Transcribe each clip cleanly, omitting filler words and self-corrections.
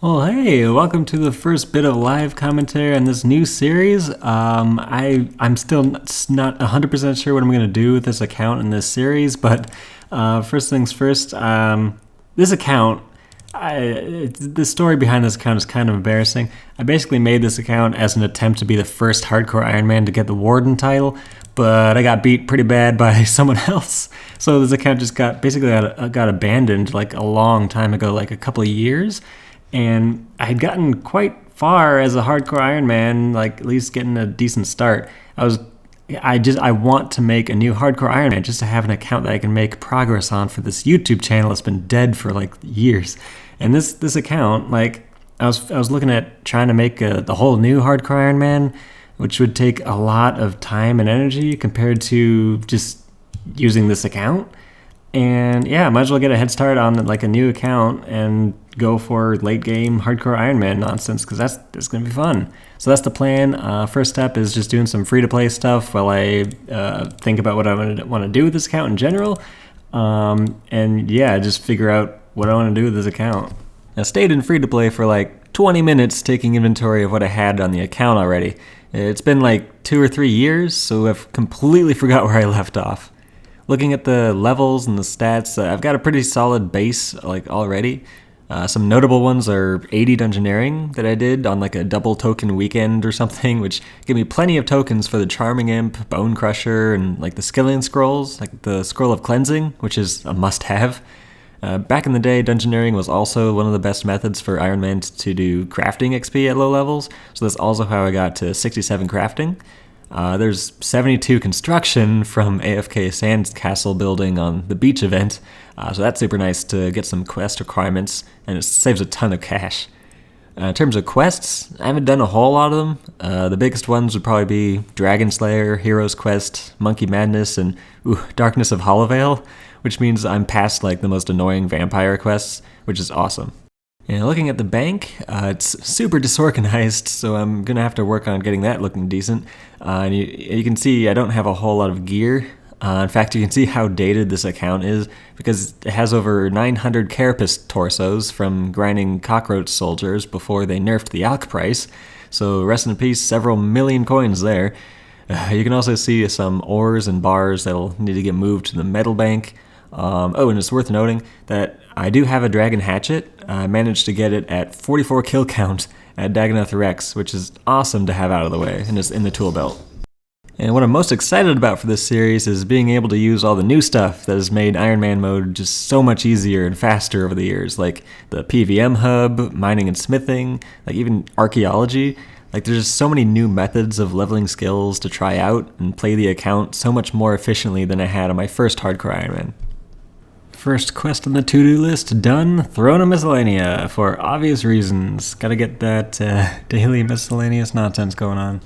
Well, hey, welcome to the first bit of live commentary on this new series. I'm still not 100% sure what I'm going to do with this account in this series, but first things first, this account, the story behind this account is kind of embarrassing. I basically made this account as an attempt to be the first Hardcore Ironman to get the Warden title, but I got beat pretty bad by someone else. So this account just got abandoned like a long time ago, like a couple of years. And I had gotten quite far as a hardcore Ironman, like at least getting a decent start. I want to make a new hardcore Ironman just to have an account that I can make progress on for this YouTube channel that's been dead for like years. And this account, like I was looking at trying to make the whole new hardcore Ironman, which would take a lot of time and energy compared to just using this account. And yeah, I might as well get a head start on like a new account and go for late game hardcore Ironman nonsense because that's gonna be fun. So that's the plan. First step is just doing some free to play stuff while I think about what I want to do with this account in general. And yeah, just figure out what I want to do with this account. I stayed in free to play for like 20 minutes taking inventory of what I had on the account already. It's been like 2 or 3 years, so I've completely forgot where I left off. Looking at the levels and the stats, I've got a pretty solid base like already. Some notable ones are 80 Dungeoneering that I did on like a double token weekend or something, which gave me plenty of tokens for the Charming Imp, Bone Crusher, and like the Skillian Scrolls, like the Scroll of Cleansing, which is a must-have. Back in the day, Dungeoneering was also one of the best methods for Ironman to do crafting XP at low levels, so that's also how I got to 67 crafting. There's 72 construction from AFK Sandcastle building on the beach event, so that's super nice to get some quest requirements, and it saves a ton of cash. In terms of quests, I haven't done a whole lot of them. The biggest ones would probably be Dragon Slayer, Hero's Quest, Monkey Madness, and Darkness of Hollowvale, which means I'm past like the most annoying vampire quests, which is awesome. And looking at the bank, it's super disorganized, so I'm going to have to work on getting that looking decent. And you can see I don't have a whole lot of gear. In fact, you can see how dated this account is because it has over 900 carapace torsos from grinding cockroach soldiers before they nerfed the alch price. So rest in peace, several million coins there. You can also see some ores and bars that'll need to get moved to the metal bank. And it's worth noting that I do have a dragon hatchet. I managed to get it at 44 kill count at Dagonoth Rex, which is awesome to have out of the way and is in the tool belt. And what I'm most excited about for this series is being able to use all the new stuff that has made Ironman Mode just so much easier and faster over the years, like the PvM hub, mining and smithing, like even archaeology. Like there's just so many new methods of leveling skills to try out and play the account so much more efficiently than I had on my first Hardcore Ironman. First quest on the to-do list done, Throne of Miscellanea, for obvious reasons. Gotta get that daily miscellaneous nonsense going on.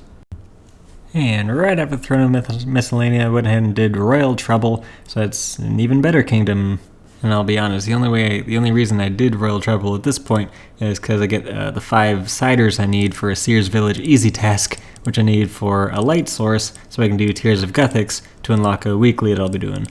And right after Throne of Miscellanea, I went ahead and did Royal Trouble, so it's an even better kingdom. And I'll be honest, the only reason I did Royal Trouble at this point is because I get the 5 ciders I need for a Sears Village easy task, which I need for a light source, so I can do Tears of Guthix to unlock a weekly that I'll be doing.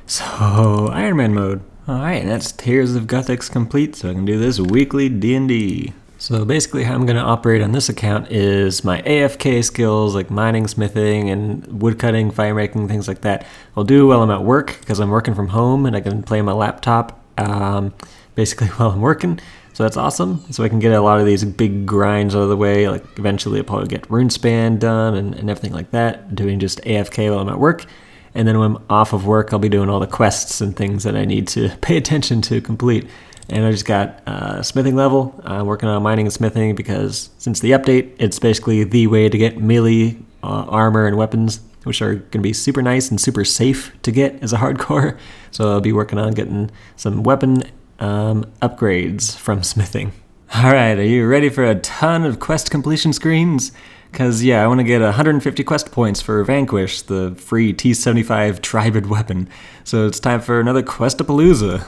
So, Ironman Mode. Alright, and that's Tears of Guthix complete, so I can do this weekly D&D. So basically how I'm going to operate on this account is my AFK skills like mining, smithing, and woodcutting, firemaking, things like that. I'll do while I'm at work because I'm working from home and I can play my laptop basically while I'm working. So that's awesome. So I can get a lot of these big grinds out of the way. Like eventually I'll probably get Runespan done and everything like that, doing just AFK while I'm at work. And then when I'm off of work, I'll be doing all the quests and things that I need to pay attention to complete. And I just got smithing level. I'm working on mining and smithing because since the update, it's basically the way to get melee armor and weapons, which are going to be super nice and super safe to get as a hardcore. So I'll be working on getting some weapon upgrades from smithing. All right, are you ready for a ton of quest completion screens? Because, yeah, I want to get 150 quest points for Vanquish, the free T75 Tribid weapon. So it's time for another Questapalooza.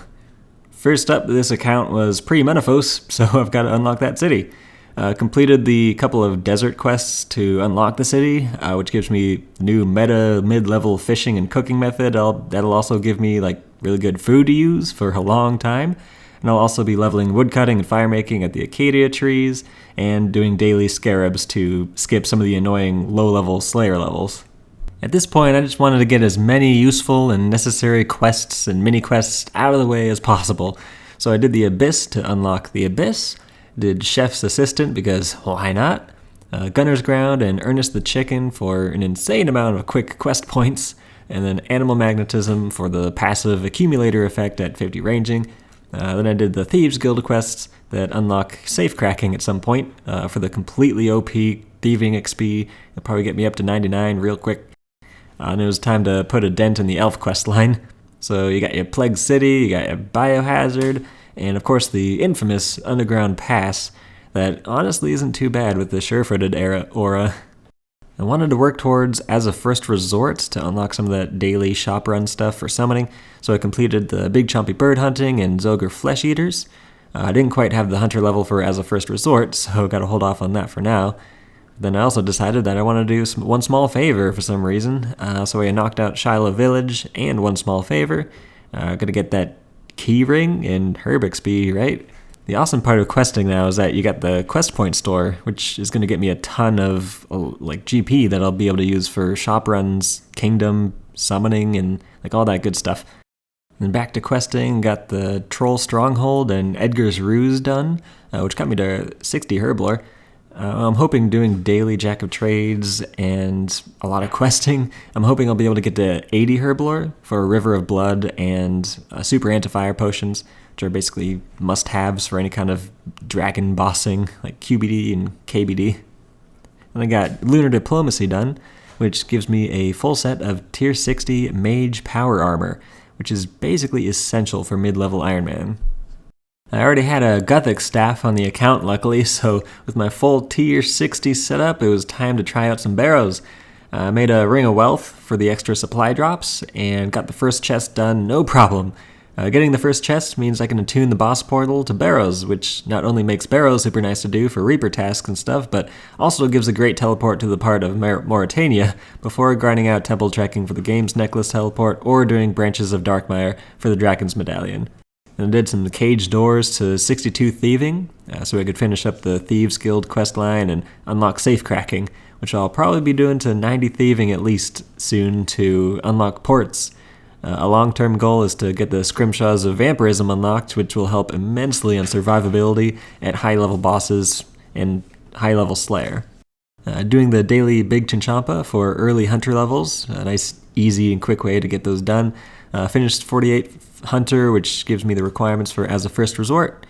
First up, this account was pre-Menaphos, so I've got to unlock that city. Completed the couple of desert quests to unlock the city, which gives me new meta mid-level fishing and cooking method. That'll also give me like really good food to use for a long time. And I'll also be leveling woodcutting and firemaking at the acacia trees, and doing daily scarabs to skip some of the annoying low-level slayer levels. At this point, I just wanted to get as many useful and necessary quests and mini-quests out of the way as possible. So I did the Abyss to unlock the Abyss, did Chef's Assistant because why not, Gunner's Ground and Ernest the Chicken for an insane amount of quick quest points, and then Animal Magnetism for the passive accumulator effect at 50 ranging. Then I did the Thieves Guild quests that unlock safe cracking at some point for the completely OP thieving XP. It'll probably get me up to 99 real quick. And it was time to put a dent in the elf quest line. So you got your Plague City, you got your Biohazard, and of course the infamous Underground Pass that honestly isn't too bad with the sure-footed era aura. I wanted to work towards As a First Resort to unlock some of that daily shop run stuff for summoning, so I completed the Big Chompy Bird Hunting and Zogre Flesh Eaters. I didn't quite have the Hunter level for As a First Resort, so gotta hold off on that for now. Then I also decided that I wanted to do one small favor for some reason, so I knocked out Shiloh Village and one small favor. Gotta get that key ring and herb XP, right? The awesome part of questing now is that you got the quest point store, which is going to get me a ton of like GP that I'll be able to use for shop runs, kingdom, summoning, and like all that good stuff. Then back to questing, got the Troll Stronghold and Edgar's Ruse done, which got me to 60 herblore. I'm hoping doing daily Jack of Trades and a lot of questing. I'm hoping I'll be able to get to 80 herblore for River of Blood and super anti-fire potions, which are basically must-haves for any kind of dragon bossing, like QBD and KBD. And I got Lunar Diplomacy done, which gives me a full set of Tier 60 Mage Power Armor, which is basically essential for mid-level Ironman. I already had a Gothic staff on the account, luckily, so with my full Tier 60 setup, it was time to try out some Barrows. I made a Ring of Wealth for the extra supply drops, and got the first chest done no problem. Getting the first chest means I can attune the boss portal to Barrows, which not only makes Barrows super nice to do for Reaper tasks and stuff, but also gives a great teleport to the part of Mauritania before grinding out temple trekking for the Games Necklace teleport or doing Branches of Darkmire for the Dragon's Medallion. And I did some cage doors to 62 thieving, so I could finish up the Thieves Guild quest line and unlock safe cracking, which I'll probably be doing to 90 thieving at least soon to unlock ports. A long-term goal is to get the Scrimshaws of Vampirism unlocked, which will help immensely on survivability at high-level bosses and high-level Slayer. Doing the daily Big Chinchampa for early Hunter levels, a nice, easy, and quick way to get those done. Finished 48 Hunter, which gives me the requirements for As a First Resort,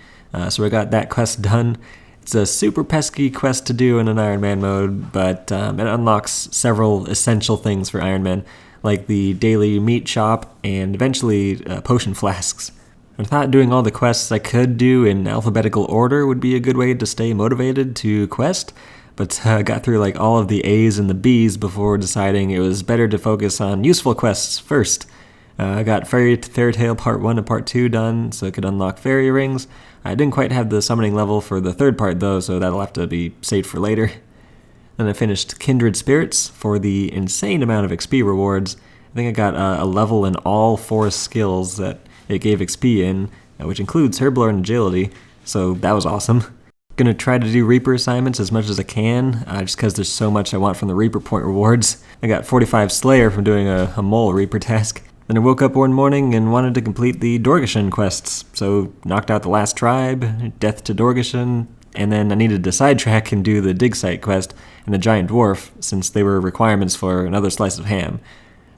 so I got that quest done. It's a super pesky quest to do in an Ironman mode, but it unlocks several essential things for Ironman, like the daily meat shop and eventually potion flasks. I thought doing all the quests I could do in alphabetical order would be a good way to stay motivated to quest, but got through like all of the A's and the B's before deciding it was better to focus on useful quests first. I got Fairy Tale Part 1 and Part 2 done, so I could unlock fairy rings. I didn't quite have the summoning level for the third part though, so that'll have to be saved for later. Then I finished Kindred Spirits for the insane amount of XP rewards. I think I got a level in all 4 skills that it gave XP in, which includes Herblore and Agility, so that was awesome. Gonna try to do Reaper assignments as much as I can, just because there's so much I want from the Reaper point rewards. I got 45 Slayer from doing a mole Reaper task. Then I woke up one morning and wanted to complete the Dorgashan quests, so knocked out the last tribe, Death to Dorgashan, and then I needed to sidetrack and do the Dig Site quest and the Giant Dwarf, since they were requirements for another slice of ham.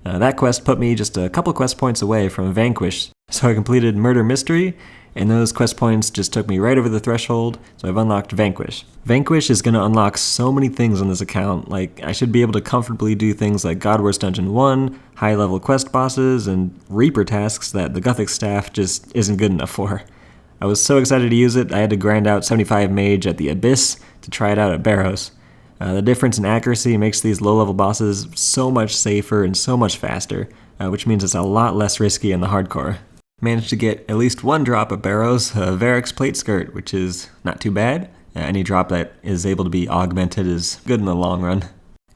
That quest put me just a couple quest points away from Vanquish, so I completed Murder Mystery, and those quest points just took me right over the threshold, so I've unlocked Vanquish. Vanquish is going to unlock so many things on this account, like I should be able to comfortably do things like God Wars Dungeon 1, high-level quest bosses, and Reaper tasks that the Gothic staff just isn't good enough for. I was so excited to use it, I had to grind out 75 Mage at the Abyss to try it out at Barrows. The difference in accuracy makes these low-level bosses so much safer and so much faster, which means it's a lot less risky in the hardcore. Managed to get at least one drop at Barrows, Varric's Plate Skirt, which is not too bad. Any drop that is able to be augmented is good in the long run.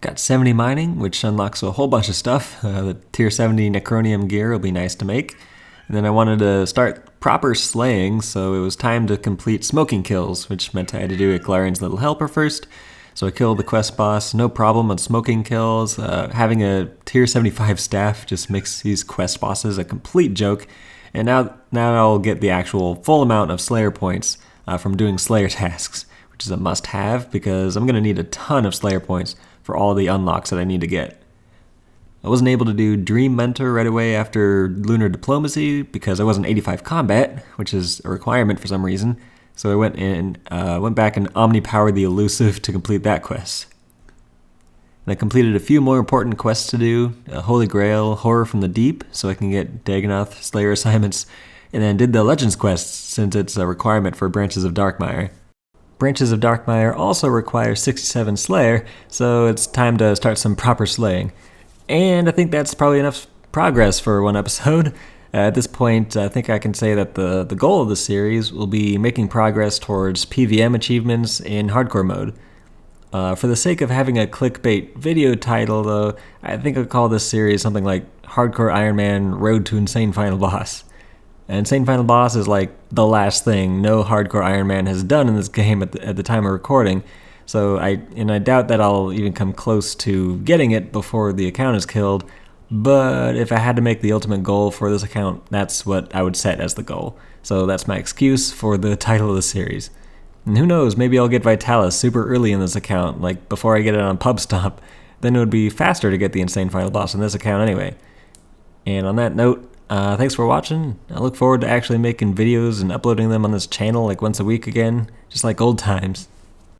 Got 70 Mining, which unlocks a whole bunch of stuff. The Tier 70 Necronium gear will be nice to make. And then I wanted to start proper slaying, so it was time to complete smoking kills, which meant I had to do a Galarian's Little Helper first. So I killed the quest boss, no problem on smoking kills. Having a tier 75 staff just makes these quest bosses a complete joke. And now I'll get the actual full amount of Slayer points from doing Slayer tasks, which is a must-have because I'm going to need a ton of Slayer points for all the unlocks that I need to get. I wasn't able to do Dream Mentor right away after Lunar Diplomacy because I wasn't 85 combat, which is a requirement for some reason. So I went back and Omni-powered the Elusive to complete that quest. And I completed a few more important quests to do, Holy Grail, Horror from the Deep, so I can get Dagonoth Slayer assignments, and then did the Legends quests since it's a requirement for Branches of Darkmire. Branches of Darkmire also require 67 Slayer, so it's time to start some proper slaying. And I think that's probably enough progress for one episode. At this point, I think I can say that the goal of the series will be making progress towards PvM achievements in Hardcore Mode. For the sake of having a clickbait video title, though, I think I'll call this series something like Hardcore Ironman Road to Insane Final Boss. And Insane Final Boss is like the last thing no Hardcore Ironman has done in this game at the time of recording, so I doubt that I'll even come close to getting it before the account is killed. But if I had to make the ultimate goal for this account, that's what I would set as the goal. So that's my excuse for the title of the series. And who knows, maybe I'll get Vitalis super early in this account, like before I get it on PubStomp. Then it would be faster to get the Insane Final Boss in this account anyway. And on that note, thanks for watching. I look forward to actually making videos and uploading them on this channel like once a week again, just like old times.